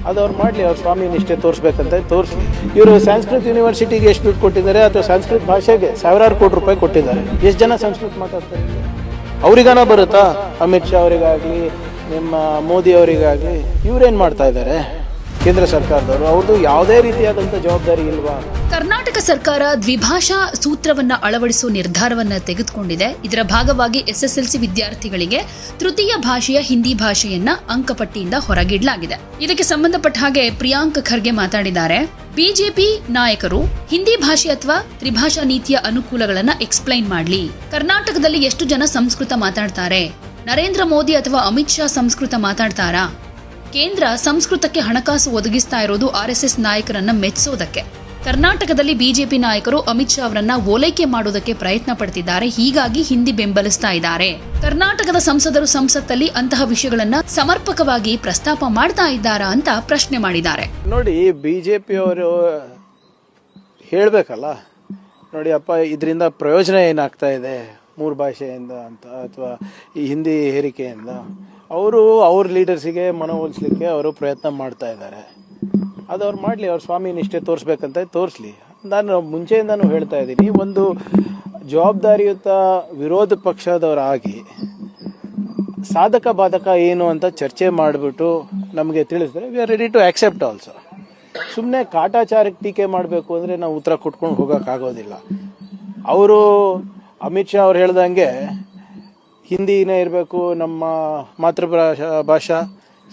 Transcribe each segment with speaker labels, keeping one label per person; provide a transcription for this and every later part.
Speaker 1: ಅದು ಅವ್ರು ಮಾಡಲಿ, ಅವ್ರ ಸ್ವಾಮಿ ನಿಷ್ಠೆ ತೋರಿಸ್ಬೇಕಂತ ತೋರಿಸಿ. ಇವರು ಸಂಸ್ಕೃತ ಯೂನಿವರ್ಸಿಟಿಗೆ ಎಷ್ಟು ದುಡ್ಡು ಕೊಟ್ಟಿದ್ದಾರೆ, ಅಥವಾ ಸಂಸ್ಕೃತ ಭಾಷೆಗೆ ಸಾವಿರಾರು ಕೋಟಿ ರೂಪಾಯಿ ಕೊಟ್ಟಿದ್ದಾರೆ. ಎಷ್ಟು ಜನ ಸಂಸ್ಕೃತ ಮಾತಾಡ್ತಾರೆ? ಅವ್ರಿಗಾನ ಬರುತ್ತಾ? ಅಮಿತ್ ಶಾ ಅವರಿಗಾಗಲಿ, ನಿಮ್ಮ ಮೋದಿ ಅವರಿಗಾಗಲಿ, ಇವ್ರೇನು ಮಾಡ್ತಾ ಇದ್ದಾರೆ ಕೇಂದ್ರ ಸರ್ಕಾರದವರು? ಅವ್ರದ್ದು ಯಾವುದೇ ರೀತಿಯಾದಂಥ ಜವಾಬ್ದಾರಿ ಇಲ್ವಾ?
Speaker 2: ಕರ್ನಾಟಕ ಸರ್ಕಾರ ದ್ವಿಭಾಷಾ ಸೂತ್ರವನ್ನ ಅಳವಡಿಸುವ ನಿರ್ಧಾರವನ್ನ ತೆಗೆದುಕೊಂಡಿದೆ. ಇದರ ಭಾಗವಾಗಿ ಎಸ್ಎಸ್ಎಲ್ಸಿ ವಿದ್ಯಾರ್ಥಿಗಳಿಗೆ ತೃತೀಯ ಭಾಷೆಯ ಹಿಂದಿ ಭಾಷೆಯನ್ನ ಅಂಕಪಟ್ಟಿಯಿಂದ ಹೊರಗಿಡಲಾಗಿದೆ. ಇದಕ್ಕೆ ಸಂಬಂಧಪಟ್ಟ ಹಾಗೆ ಪ್ರಿಯಾಂಕ್ ಖರ್ಗೆ ಮಾತಾಡಿದ್ದಾರೆ. ಬಿಜೆಪಿ ನಾಯಕರು ಹಿಂದಿ ಭಾಷೆ ಅಥವಾ ತ್ರಿಭಾಷಾ ನೀತಿಯ ಅನುಕೂಲಗಳನ್ನ ಎಕ್ಸ್ಪ್ಲೈನ್ ಮಾಡ್ಲಿ. ಕರ್ನಾಟಕದಲ್ಲಿ ಎಷ್ಟು ಜನ ಸಂಸ್ಕೃತ ಮಾತಾಡ್ತಾರೆ? ನರೇಂದ್ರ ಮೋದಿ ಅಥವಾ ಅಮಿತ್ ಶಾ ಸಂಸ್ಕೃತ ಮಾತಾಡ್ತಾರಾ? ಕೇಂದ್ರ ಸಂಸ್ಕೃತಕ್ಕೆ ಹಣಕಾಸು ಒದಗಿಸ್ತಾ ಇರೋದು ಆರ್ಎಸ್ಎಸ್ ನಾಯಕರನ್ನ ಮೆಚ್ಚಿಸೋದಕ್ಕೆ. ಕರ್ನಾಟಕದಲ್ಲಿ ಬಿಜೆಪಿ ನಾಯಕರು ಅಮಿತ್ ಶಾ ಅವರನ್ನ ಓಲೈಕೆ ಮಾಡೋದಕ್ಕೆ ಪ್ರಯತ್ನ ಪಡ್ತಿದ್ದಾರೆ. ಹೀಗಾಗಿ ಹಿಂದಿ ಬೆಂಬಲಿಸ್ತಾ ಇದ್ದಾರೆ. ಕರ್ನಾಟಕದ ಸಂಸದರು ಸಂಸತ್ತಲ್ಲಿ ಅಂತಹ ವಿಷಯಗಳನ್ನ ಸಮರ್ಪಕವಾಗಿ ಪ್ರಸ್ತಾಪ ಮಾಡ್ತಾ ಇದ್ದಾರಾ ಅಂತ ಪ್ರಶ್ನೆ ಮಾಡಿದ್ದಾರೆ.
Speaker 1: ನೋಡಿ, ಬಿಜೆಪಿ ಅವರು ಹೇಳ್ಬೇಕಲ್ಲ, ನೋಡಿ ಅಪ್ಪ ಇದರಿಂದ ಪ್ರಯೋಜನ ಏನಾಗ್ತಾ ಇದೆ 3 ಭಾಷೆಯಿಂದ ಅಂತ, ಅಥವಾ ಈ ಹಿಂದಿ ಹೇರಿಕೆಯಿಂದ. ಅವರು ಅವ್ರ ಲೀಡರ್ಸಿಗೆ ಮನವೊಲಿಸಲಿಕ್ಕೆ ಅವರು ಪ್ರಯತ್ನ ಮಾಡ್ತಾ ಇದ್ದಾರೆ. ಅದು ಅವ್ರು ಮಾಡಲಿ, ಅವ್ರ ಸ್ವಾಮಿ ನಿಷ್ಠೆ ತೋರಿಸ್ಬೇಕಂತ ತೋರಿಸ್ಲಿ. ನಾನು ಮುಂಚೆಯಿಂದನೂ ಹೇಳ್ತಾ ಇದ್ದೀನಿ, ಒಂದು ಜವಾಬ್ದಾರಿಯುತ ವಿರೋಧ ಪಕ್ಷದವರಾಗಿ ಸಾಧಕ ಬಾಧಕ ಏನು ಅಂತ ಚರ್ಚೆ ಮಾಡಿಬಿಟ್ಟು ನಮಗೆ ತಿಳಿಸಿದ್ರೆ we are ready to accept also. ಸುಮ್ಮನೆ ಕಾಟಾಚಾರಕ್ಕೆ ಟೀಕೆ ಮಾಡಬೇಕು ಅಂದರೆ ನಾವು ಉತ್ತರ ಕೊಟ್ಕೊಂಡು ಹೋಗೋಕ್ಕಾಗೋದಿಲ್ಲ. ಅವರು ಅಮಿತ್ ಶಾ ಅವ್ರು ಹೇಳ್ದಂಗೆ ಹಿಂದಿನೇ ಇರಬೇಕು, ನಮ್ಮ ಭಾಷಾ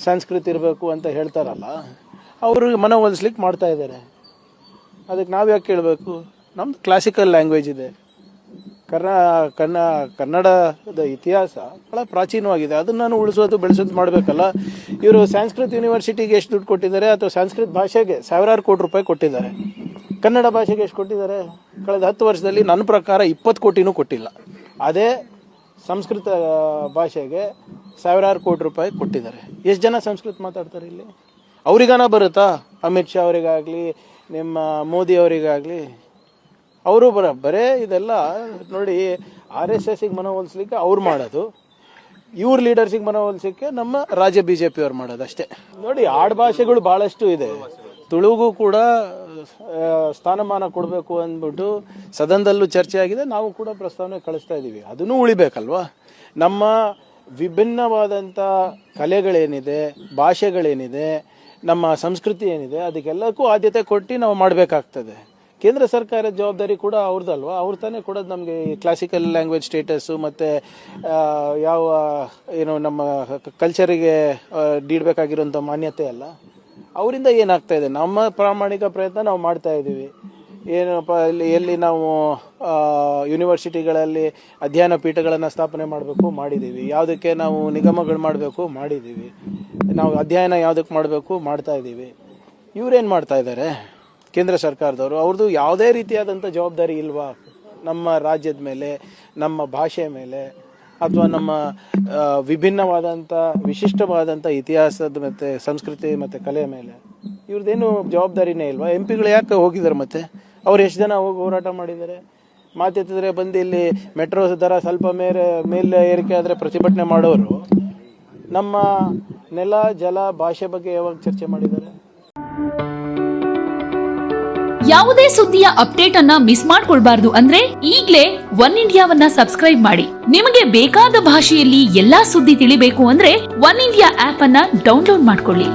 Speaker 1: ಸಂಸ್ಕೃತ ಇರಬೇಕು ಅಂತ ಹೇಳ್ತಾರಲ್ಲ, ಅವರು ಮನವೊಲಿಸ್ಲಿಕ್ಕೆ ಮಾಡ್ತಾ ಇದ್ದಾರೆ. ಅದಕ್ಕೆ ನಾವು ಯಾಕೆ ಕೇಳಬೇಕು? ನಮ್ದು ಕ್ಲಾಸಿಕಲ್ ಲ್ಯಾಂಗ್ವೇಜ್ ಇದೆ. ಕನ್ನಡದ ಇತಿಹಾಸ ಬಹಳ ಪ್ರಾಚೀನವಾಗಿದೆ. ಅದನ್ನು ಉಳಿಸೋದು ಬೆಳೆಸೋದು ಮಾಡಬೇಕಲ್ಲ. ಇವರು ಸಂಸ್ಕೃತ ಯೂನಿವರ್ಸಿಟಿಗೆ ಎಷ್ಟು ದುಡ್ಡು ಕೊಟ್ಟಿದ್ದಾರೆ, ಅಥವಾ ಸಂಸ್ಕೃತ ಭಾಷೆಗೆ ಸಾವಿರಾರು ಕೋಟಿ ರೂಪಾಯಿ ಕೊಟ್ಟಿದ್ದಾರೆ. ಕನ್ನಡ ಭಾಷೆಗೆ ಎಷ್ಟು ಕೊಟ್ಟಿದ್ದಾರೆ? ಕಳೆದ 10 ವರ್ಷದಲ್ಲಿ ನನ್ನ ಪ್ರಕಾರ 20 ಕೋಟಿನೂ ಕೊಟ್ಟಿಲ್ಲ. ಅದೇ ಸಂಸ್ಕೃತ ಭಾಷೆಗೆ ಸಾವಿರಾರು ಕೋಟಿ ರೂಪಾಯಿ ಕೊಟ್ಟಿದ್ದಾರೆ. ಎಷ್ಟು ಜನ ಸಂಸ್ಕೃತ ಮಾತಾಡ್ತಾರೆ ಇಲ್ಲಿ? ಅವ್ರಿಗಾನ ಬರುತ್ತಾ? ಅಮಿತ್ ಶಾ ಅವರಿಗಾಗಲಿ, ನಿಮ್ಮ ಮೋದಿ ಅವರಿಗಾಗಲಿ, ಅವರು ಬರೇ ಇದೆಲ್ಲ ನೋಡಿ, RSSಗೆ ಮನವೊಲಿಸ್ಲಿಕ್ಕೆ ಅವ್ರು ಮಾಡೋದು, ಇವ್ರ ಲೀಡರ್ಸಿಗೆ ಮನವೊಲಿಸಲಿಕ್ಕೆ ನಮ್ಮ ರಾಜ್ಯ BJP ಅವ್ರು ಮಾಡೋದು ಅಷ್ಟೇ. ನೋಡಿ, ಆಡ್ಭಾಷೆಗಳು ಭಾಳಷ್ಟು ಇದೆ. ತುಳುಗೂ ಕೂಡ ಸ್ಥಾನಮಾನ ಕೊಡಬೇಕು ಅಂದ್ಬಿಟ್ಟು ಸದನದಲ್ಲೂ ಚರ್ಚೆ ಆಗಿದೆ. ನಾವು ಕೂಡ ಪ್ರಸ್ತಾವನೆ ಕಳಿಸ್ತಾ ಇದ್ದೀವಿ. ಅದನ್ನೂ ಉಳಿಬೇಕಲ್ವಾ? ನಮ್ಮ ವಿಭಿನ್ನವಾದಂಥ ಕಲೆಗಳೇನಿದೆ, ಭಾಷೆಗಳೇನಿದೆ, ನಮ್ಮ ಸಂಸ್ಕೃತಿ ಏನಿದೆ, ಅದಕ್ಕೆಲ್ಲಕ್ಕೂ ಆದ್ಯತೆ ಕೊಟ್ಟು ನಾವು ಮಾಡಬೇಕಾಗ್ತದೆ. ಕೇಂದ್ರ ಸರ್ಕಾರದ ಜವಾಬ್ದಾರಿ ಕೂಡ ಅವ್ರದ್ದಲ್ವಾ? ಅವ್ರು ತಾನೇ ಕೊಡೋದು ನಮಗೆ ಕ್ಲಾಸಿಕಲ್ ಲ್ಯಾಂಗ್ವೇಜ್ ಸ್ಟೇಟಸ್ಸು, ಮತ್ತು ಯಾವ ಏನು ನಮ್ಮ ಕಲ್ಚರಿಗೆ ನೀಡಬೇಕಾಗಿರೋಂಥ ಮಾನ್ಯತೆ ಅಲ್ಲ. ಅವರಿಂದ ಏನಾಗ್ತಾ ಇದೆ? ನಮ್ಮ ಪ್ರಾಮಾಣಿಕ ಪ್ರಯತ್ನ ನಾವು ಮಾಡ್ತಾ ಇದ್ದೀವಿ. ಏನಪ್ಪ, ಎಲ್ಲಿ ನಾವು ಯೂನಿವರ್ಸಿಟಿಗಳಲ್ಲಿ ಅಧ್ಯಯನ ಪೀಠಗಳನ್ನು ಸ್ಥಾಪನೆ ಮಾಡಬೇಕು ಮಾಡಿದ್ದೀವಿ. ಯಾವುದಕ್ಕೆ ನಾವು ನಿಗಮಗಳು ಮಾಡಬೇಕು ಮಾಡಿದ್ದೀವಿ. ನಾವು ಅಧ್ಯಯನ ಯಾವುದಕ್ಕೆ ಮಾಡಬೇಕು ಮಾಡ್ತಾ ಇದ್ದೀವಿ. ಇವರೇನು ಮಾಡ್ತಾ ಇದ್ದಾರೆ ಕೇಂದ್ರ ಸರ್ಕಾರದವರು? ಅವ್ರದ್ದು ಯಾವುದೇ ರೀತಿಯಾದಂಥ ಜವಾಬ್ದಾರಿ ಇಲ್ವಾ ನಮ್ಮ ರಾಜ್ಯದ ಮೇಲೆ, ನಮ್ಮ ಭಾಷೆ ಮೇಲೆ, ಅಥವಾ ನಮ್ಮ ವಿಭಿನ್ನವಾದಂಥ ವಿಶಿಷ್ಟವಾದಂಥ ಇತಿಹಾಸದ ಮತ್ತು ಸಂಸ್ಕೃತಿ ಮತ್ತು ಕಲೆ ಮೇಲೆ? ಇವ್ರದ್ದೇನು ಜವಾಬ್ದಾರಿನೇ ಇಲ್ವಾ? MP ಗಳು ಯಾಕೆ ಹೋಗಿದ್ದಾರೆ? ಮತ್ತೆ ಅವ್ರು ಎಷ್ಟು ಜನ ಹೋಗಿ ಹೋರಾಟ ಮಾಡಿದ್ದಾರೆ? ಮಾತೆತ್ತಿದ್ರೆ ಬಂದು ಇಲ್ಲಿ ಮೆಟ್ರೋ ದರ ಸ್ವಲ್ಪ ಮೇಲೆ ಏರಿಕೆ ಆದರೆ ಪ್ರತಿಭಟನೆ ಮಾಡೋರು ನಮ್ಮ ನೆಲ, ಜಲ, ಭಾಷೆ ಬಗ್ಗೆ ಯಾವಾಗ ಚರ್ಚೆ ಮಾಡಿದ್ದಾರೆ?
Speaker 2: ಯಾವುದೇ ಸುದ್ದಿಯ ಅಪ್ಡೇಟ್ ಅನ್ನ ಮಿಸ್ ಮಾಡ್ಕೊಳ್ಬಾರ್ದು ಅಂದ್ರೆ ಈಗ್ಲೇ ಒನ್ ಇಂಡಿಯಾವನ್ನ ಸಬ್ಸ್ಕ್ರೈಬ್ ಮಾಡಿ. ನಿಮಗೆ ಬೇಕಾದ ಭಾಷೆಯಲ್ಲಿ ಎಲ್ಲಾ ಸುದ್ದಿ ತಿಳಿಬೇಕು ಅಂದ್ರೆ ಒನ್ ಇಂಡಿಯಾ ಆಪ್ ಅನ್ನ ಡೌನ್ಲೋಡ್ ಮಾಡ್ಕೊಳ್ಳಿ.